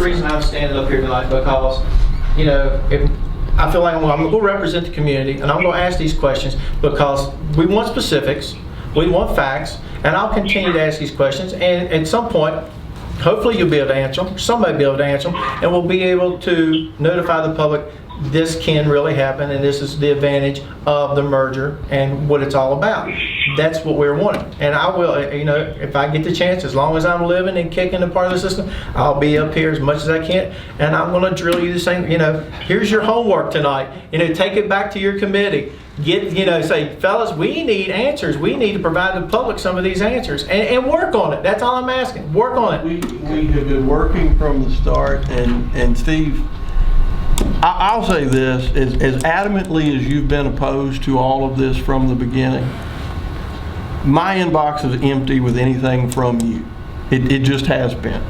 the reason I'm standing up here tonight, because, you know, I feel like I'm going to represent the community, and I'm going to ask these questions because we want specifics, we want facts, and I'll continue to ask these questions, and at some point, hopefully you'll be able to answer them, somebody will be able to answer them, and we'll be able to notify the public this can really happen, and this is the advantage of the merger and what it's all about. That's what we're wanting. And I will, you know, if I get the chance, as long as I'm living and kicking a part of the system, I'll be up here as much as I can, and I'm going to drill you the same, you know, here's your homework tonight. You know, take it back to your committee. Get, you know, say, fellas, we need answers. We need to provide the public some of these answers, and work on it. That's all I'm asking. Work on it. We have been working from the start, and Steve, I'll say this, as adamantly as you've been opposed to all of this from the beginning, my inbox is empty with anything from you. It just has been.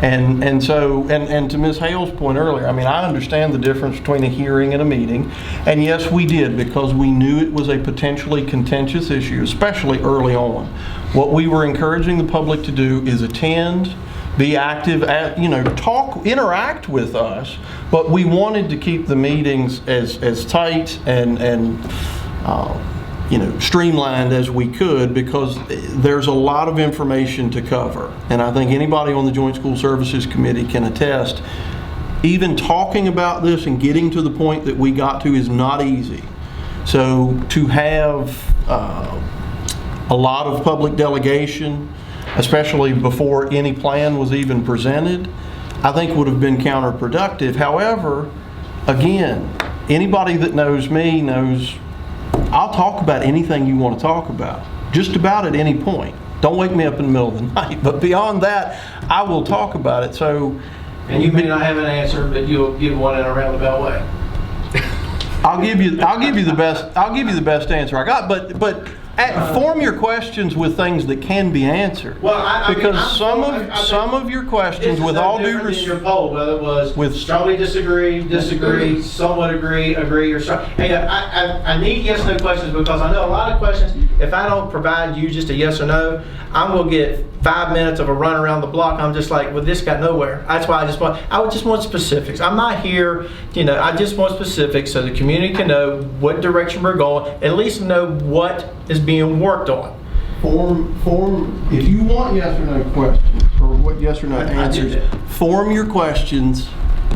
And so to Ms. Hale's point earlier, I mean, I understand the difference between a hearing and a meeting, and yes, we did, because we knew it was a potentially contentious issue, especially early on. What we were encouraging the public to do is attend, be active, you know, talk, interact with us, but we wanted to keep the meetings as tight and you know, streamlined as we could, because there's a lot of information to cover. And I think anybody on the Joint School Services Committee can attest, even talking about this and getting to the point that we got to is not easy. So to have a lot of public delegation, especially before any plan was even presented, I think would have been counterproductive. However, again, anybody that knows me knows I'll talk about anything you want to talk about, just about at any point. Don't wake me up in the middle of the night, but beyond that, I will talk about it. So, and you may not have an answer, but you'll give one in a roundabout way. I'll give you the best answer I got, but form your questions with things that can be answered. Well, I because mean, some of your questions, with all due respect, your poll, whether it was with strongly disagree, somewhat agree, or strong. Hey, I need yes/no questions, because I know a lot of questions. If I don't provide you just a yes or no, I'm gonna get 5 minutes of a run around the block. I'm just like, well, this got nowhere. That's why I would just want specifics. I'm not here, you know, I just want specifics so the community can know what direction we're going, at least know what is being worked on. Form, if you want yes or no questions, or what yes or no answers, form your questions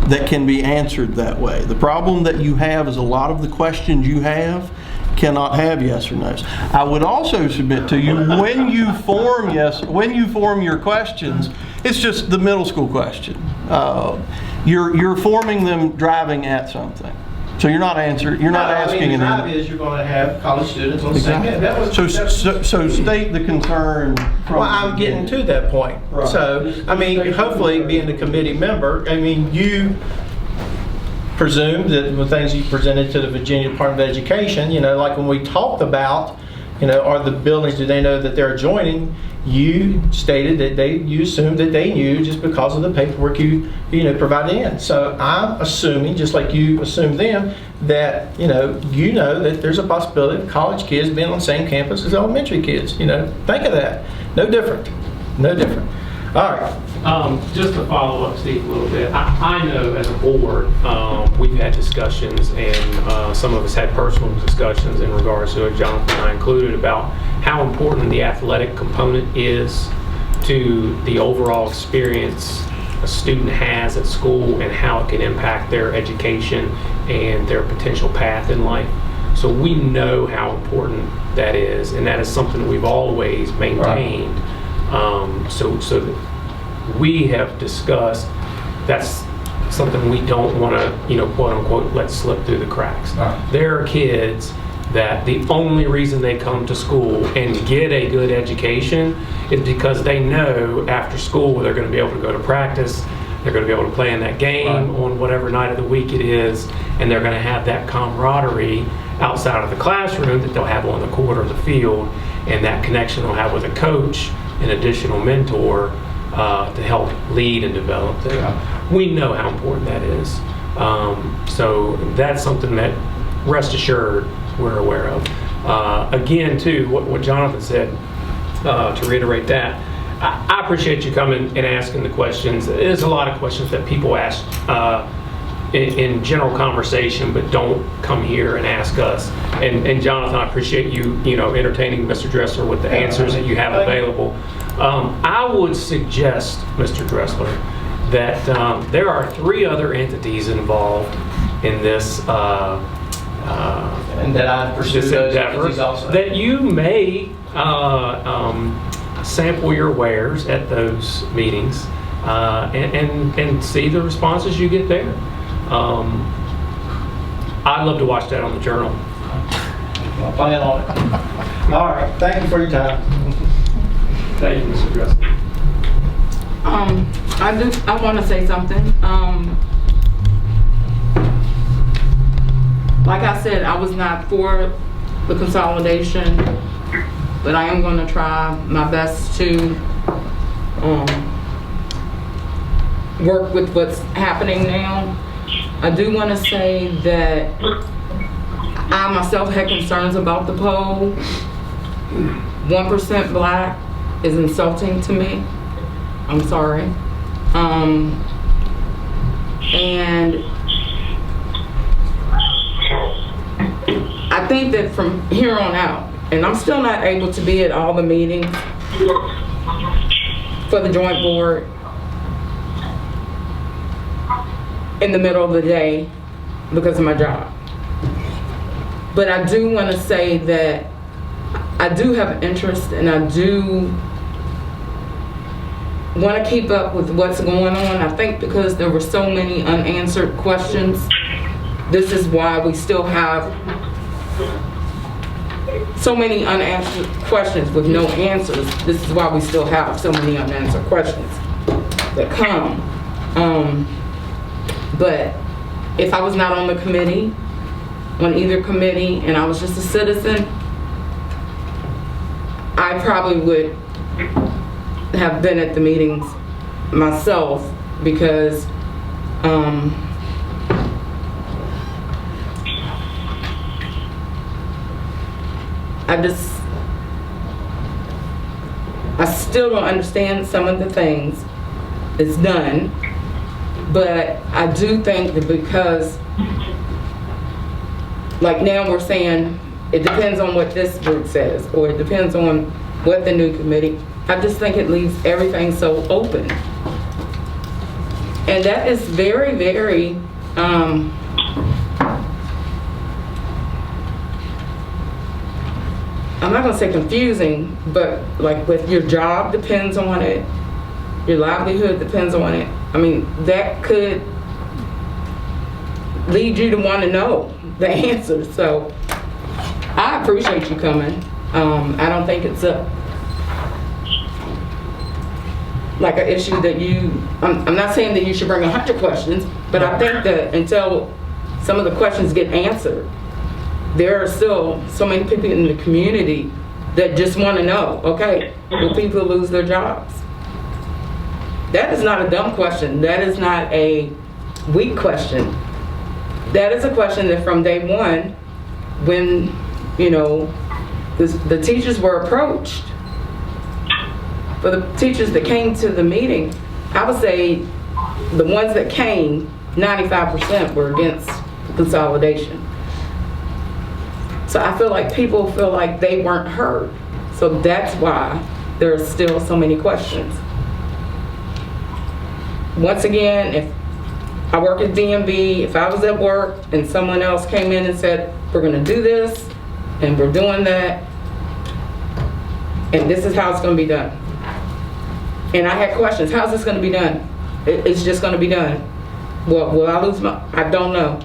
that can be answered that way. The problem that you have is a lot of the questions you have cannot have yes or no's. I would also submit to you, when you form your questions, it's just the middle school question. You're forming them driving at something. So you're not answering. You're not asking. The drive is you're going to have college students on the same. So state the concern. Well, I'm getting to that point. Right. So I mean, hopefully, being the committee member, I mean, you presume that the things you presented to the Virginia Department of Education, you know, like when we talked about, you know, are the buildings, do they know that they're adjoining? You stated that you assumed that they knew just because of the paperwork you provided in. So I'm assuming, just like you assumed them, that you know that there's a possibility of college kids being on the same campus as elementary kids. You know, think of that. No different. No different. All right. Just to follow up, Steve, a little bit. I know as a board, we've had discussions, and some of us had personal discussions in regards to it, Jonathan and I included, about how important the athletic component is to the overall experience a student has at school and how it can impact their education and their potential path in life. So we know how important that is, and that is something that we've always maintained. So we have discussed that's something we don't want to, quote unquote, let slip through the cracks. There are kids that the only reason they come to school and get a good education is because they know after school they're going to be able to go to practice, they're going to be able to play in that game on whatever night of the week it is, and they're going to have that camaraderie outside of the classroom that they'll have on the court or the field, and that connection they'll have with a coach, an additional mentor, to help lead and develop them. We know how important that is. So that's something that, rest assured, we're aware of. Again, too, what Jonathan said, to reiterate that, I appreciate you coming and asking the questions. There's a lot of questions that people ask in general conversation, but don't come here and ask us. And Jonathan, I appreciate you, entertaining Mr. Dressler with the answers that you have available. I would suggest, Mr. Dressler, that there are 3 other entities involved in this And that I pursue this those endeavor, entities also. that you may sample your wares at those meetings and see the responses you get there. I'd love to watch that on the Journal. I'll plan on it. All right, thank you for your time. Thank you, Mr. Dressler. I want to say something. Like I said, I was not for the consolidation, but I am going to try my best to work with what's happening now. I do want to say that I myself had concerns about the poll. 1% black is insulting to me. I'm sorry. And I think that from here on out, and I'm still not able to be at all the meetings for the joint board in the middle of the day because of my job. But I do want to say that I do have interest, and I do want to keep up with what's going on. I think because there were so many unanswered questions, this is why we still have so many unanswered questions with no answers. This is why we still have so many unanswered questions that come. But if I was not on the committee, on either committee, and I was just a citizen, I probably would have been at the meetings myself, because I still don't understand some of the things it's done, but I do think that because, like now we're saying, it depends on what this group says, or it depends on what the new committee, I just think it leaves everything so open. And that is very, very, I'm not gonna say confusing, but like with your job depends on it, your livelihood depends on it. I mean, that could lead you to want to know the answers. So I appreciate you coming. I don't think it's like an issue that I'm not saying that you should bring 100 questions, but I think that until some of the questions get answered, there are still so many people in the community that just want to know, okay, will people lose their jobs? That is not a dumb question. That is not a weak question. That is a question that from day one, when, the teachers were approached, for the teachers that came to the meeting, I would say the ones that came, 95% were against consolidation. So I feel like people feel like they weren't heard. So that's why there are still so many questions. Once again, if I work at DMV, if I was at work and someone else came in and said, we're gonna do this, and we're doing that, and this is how it's gonna be done. And I had questions, how's this gonna be done? It's just gonna be done. Well, will I lose I don't know.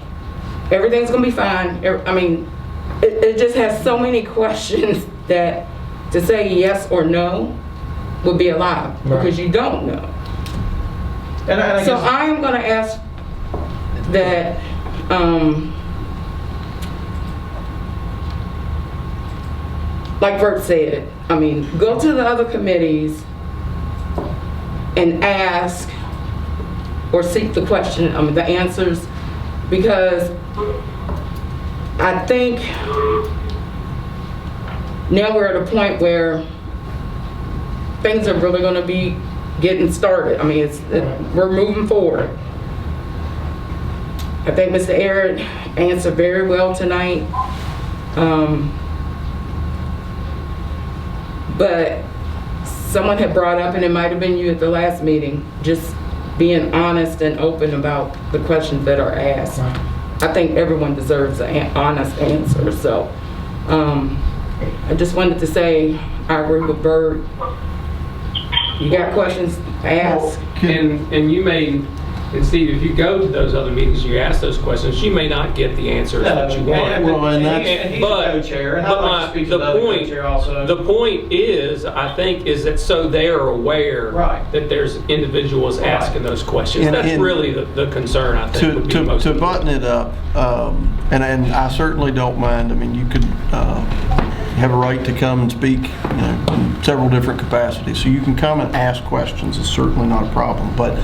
Everything's gonna be fine. I mean, it just has so many questions that to say yes or no would be a lie, because you don't know. And I So guess, I am gonna ask that, like Bert said, I mean, go to the other committees and ask or seek the question, the answers, because I think now we're at a point where things are really going to be getting started. I mean, we're moving forward. I think Mr. Arritt answered very well tonight. But someone had brought up, and it might have been you at the last meeting, just being honest and open about the questions that are asked. I think everyone deserves an honest answer. So I just wanted to say I agree with Bert. You got questions, ask. And you may, and Steve, if you go to those other meetings, you ask those questions, you may not get the answers that you want. Well, and that's- he's a co-chair, and I'd like to speak to the other co-chair also. The point is, I think, is that so they are aware Right. that there's individuals asking those questions. And- That's and really the concern, I think, would be most to important. button it up, and I certainly don't mind. I mean, you could have a right to come and speak, in several different capacities. So you can come and ask questions. It's certainly not a problem. But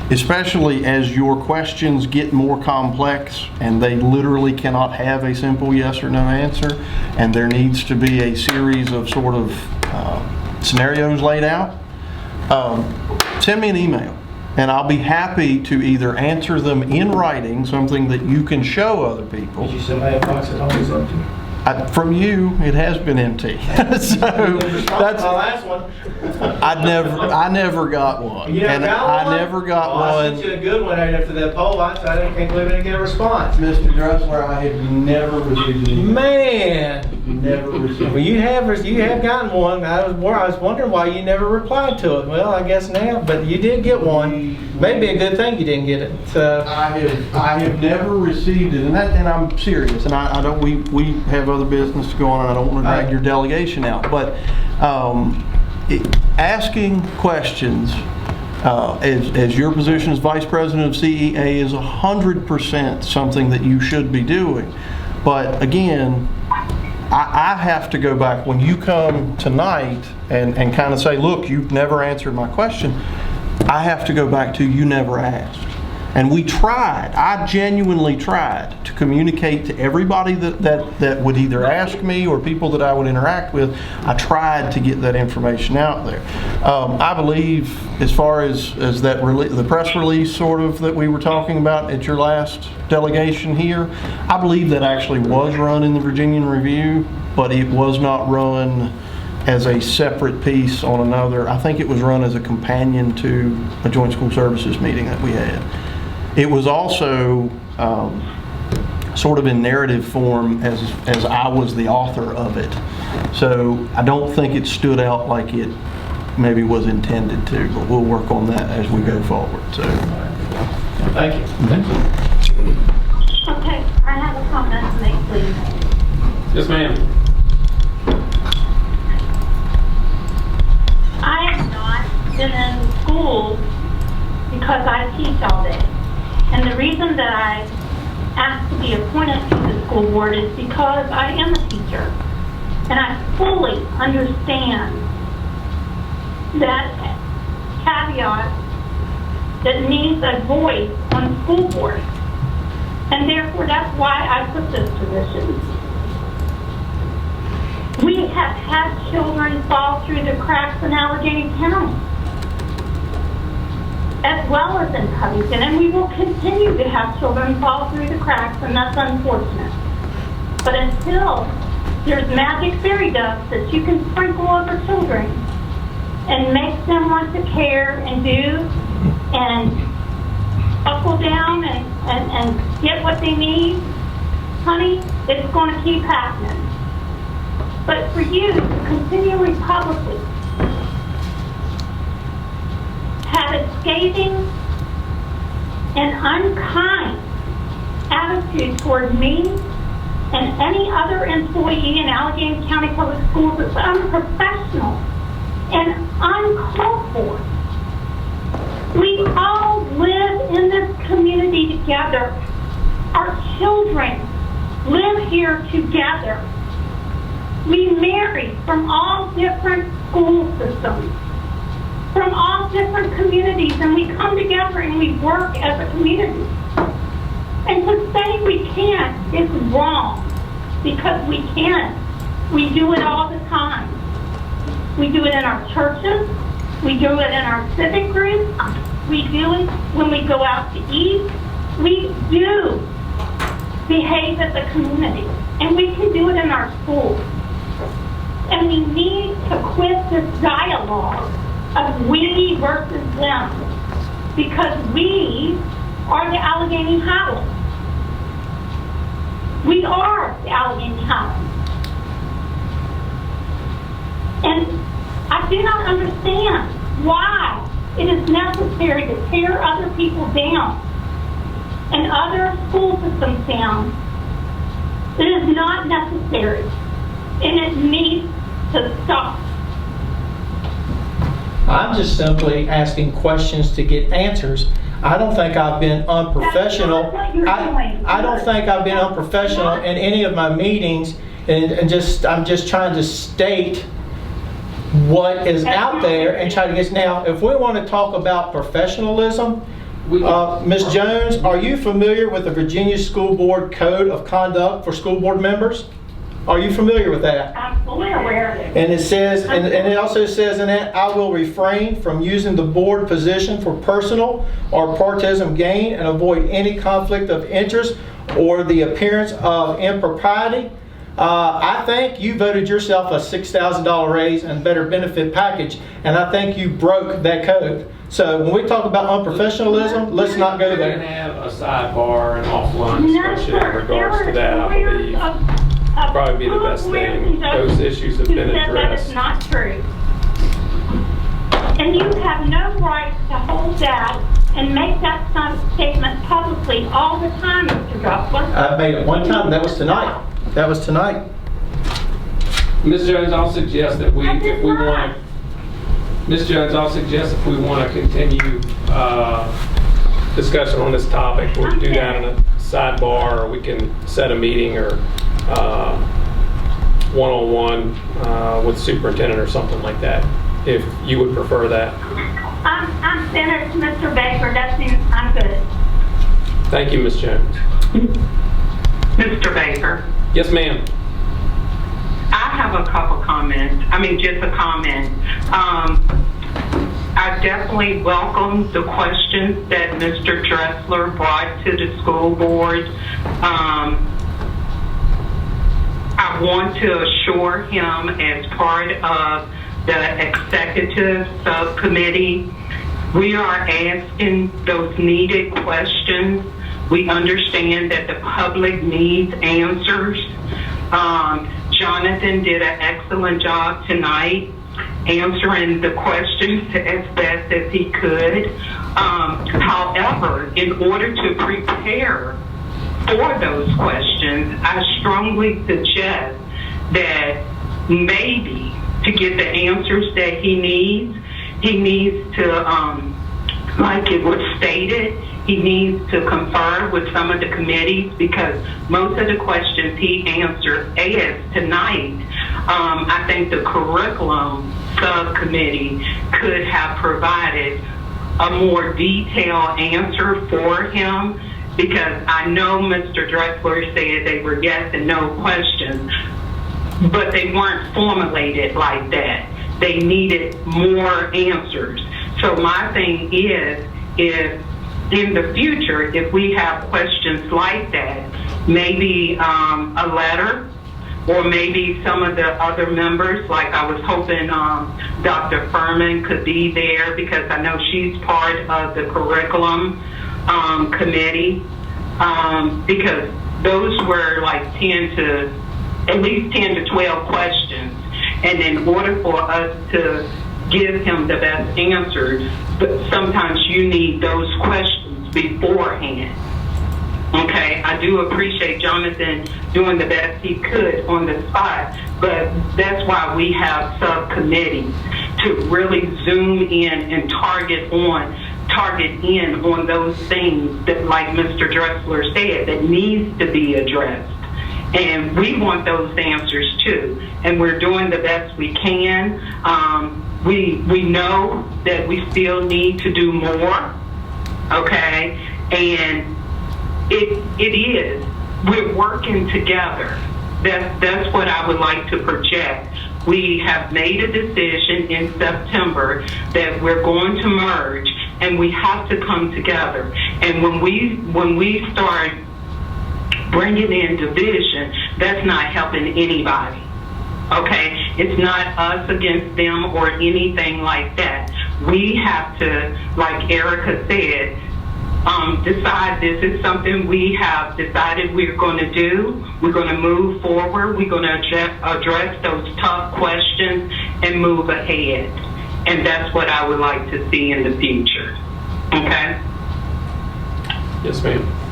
especially as your questions get more complex and they literally cannot have a simple yes or no answer, and there needs to be a series of sort of scenarios laid out, send me an email. And I'll be happy to either answer them in writing, something that you can show other people. Did you send my box at home? Is empty? From you, it has been empty. So that's my last one. I never got one. You never got one? I never got I one. sent you a good one right after that poll. I can't believe I didn't get a response. Mr. Dressler, I have never received any. Man. Never received. Well, you have gotten one. I was wondering why you never replied to it. Well, I guess now, but you did get one. Maybe a good thing you didn't get it. So I have never received it, and I'm serious. And I don't. We have other business to go on, and I don't want to drag your delegation out. But asking questions as your position as vice president of CEA is 100% something that you should be doing. But again, I have to go back when you come tonight and kind of say, look, you've never answered my question. I have to go back to you never asked. And we tried, I genuinely tried to communicate to everybody that would either ask me or people that I would interact with. I tried to get that information out there. I believe as far as that the press release sort of that we were talking about at your last delegation here, I believe that actually was run in the Virginian Review, but it was not run as a separate piece on another. I think it was run as a companion to a joint school services meeting that we had. It was also sort of in narrative form as I was the author of it. So I don't think it stood out like it maybe was intended to, but we'll work on that as we go forward. So, thank you. Okay, I have a comment to make, please. Yes, ma'am. I have not been in school because I teach all day. And the reason that I asked to be appointed to the school board is because I am a teacher. And I fully understand that caveat that needs a voice on the school board. And therefore, that's why I took this position. We have had children fall through the cracks in Allegheny County, as well as in Covington, and we will continue to have children fall through the cracks, and that's unfortunate. But until there's magic fairy dust that you can sprinkle over children and make them want to care and do and buckle down and get what they need, honey, it's going to keep happening. But for you to continually publicly have a scathing and unkind attitude toward me and any other employee in Allegheny County Public Schools is unprofessional and uncalled for. We all live in this community together. Our children live here together. We marry from all different school systems, from all different communities, and we come together and we work as a community. And to say we can't is wrong, because we can. We do it all the time. We do it in our churches. We do it in our civic group. We do it when we go out to eat. We do behave as a community, and we can do it in our schools. And we need to quit this dialogue of we versus them, because we are the Allegheny Highlands. We are the Allegheny Highlands. And I do not understand why it is necessary to tear other people down and other school systems down. It is not necessary, and it needs to stop. I'm just simply asking questions to get answers. I don't think I've been unprofessional. That's not what you're doing. I don't think I've been unprofessional in any of my meetings, and I'm just trying to state what is out there and try to get. Now, if we want to talk about professionalism, Ms. Jones, are you familiar with the Virginia School Board Code of Conduct for school board members? Are you familiar with that? I'm fully aware of it. And it says, and it also says in that, I will refrain from using the board position for personal or partisan gain and avoid any conflict of interest or the appearance of impropriety. I think you voted yourself a $6,000 raise and better benefit package, and I think you broke that code. So when we talk about unprofessionalism, let's not go We can there. have a sidebar and offline discussion in regards to that, I believe. Probably be the best thing. Those issues have been That addressed. is not true. And you have no right to hold that and make that kind of statement publicly all the time, Mr. Dressler. I've made it one time, that was tonight. That was tonight. Ms. Jones, I'll suggest that I did not. Ms. Jones, I'll suggest if we want to continue discussion on this topic, we'll do that in a sidebar, or we can set a meeting or one-on-one with superintendent or something like that, if you would prefer that. I'm finished, Mr. Baker. I'm good. Thank you, Ms. Jones. Mr. Baker, Yes, ma'am. I have a couple comments. Just a comment. I definitely welcome the questions that Mr. Dressler brought to the school board. I want to assure him, as part of the executive subcommittee, we are asking those needed questions. We understand that the public needs answers. Jonathan did an excellent job tonight answering the questions as best as he could. However, in order to prepare for those questions, I strongly suggest that maybe to get the answers that he needs to, like it was stated, he needs to confer with some of the committees, because most of the questions he answered as tonight, I think the curriculum subcommittee could have provided a more detailed answer for him, because I know Mr. Dressler said they were yes and no questions, but they weren't formulated like that. They needed more answers. So my thing is in the future, if we have questions like that, maybe a letter, or maybe some of the other members, like I was hoping Dr. Furman could be there, because I know she's part of the curriculum committee, because those were like at least 10 to 12 questions. And in order for us to give him the best answers, but sometimes you need those questions beforehand. Okay, I do appreciate Jonathan doing the best he could on the spot, but that's why we have subcommittees, to really zoom in and target in on those things that, like Mr. Dressler said, that needs to be addressed. And we want those answers too, and we're doing the best we can. We know that we still need to do more, okay? And it is. We're working together. That's what I would like to project. we have made a decision in September that we're going to merge, and we have to come together. And when we start bringing in division, that's not helping anybody. Okay? It's not us against them or anything like that. We have to, like Erica said, decide this is something we have decided we're going to do. We're going to move forward. We're going to address those tough questions and move ahead. And that's what I would like to see in the future. Okay? Yes, ma'am.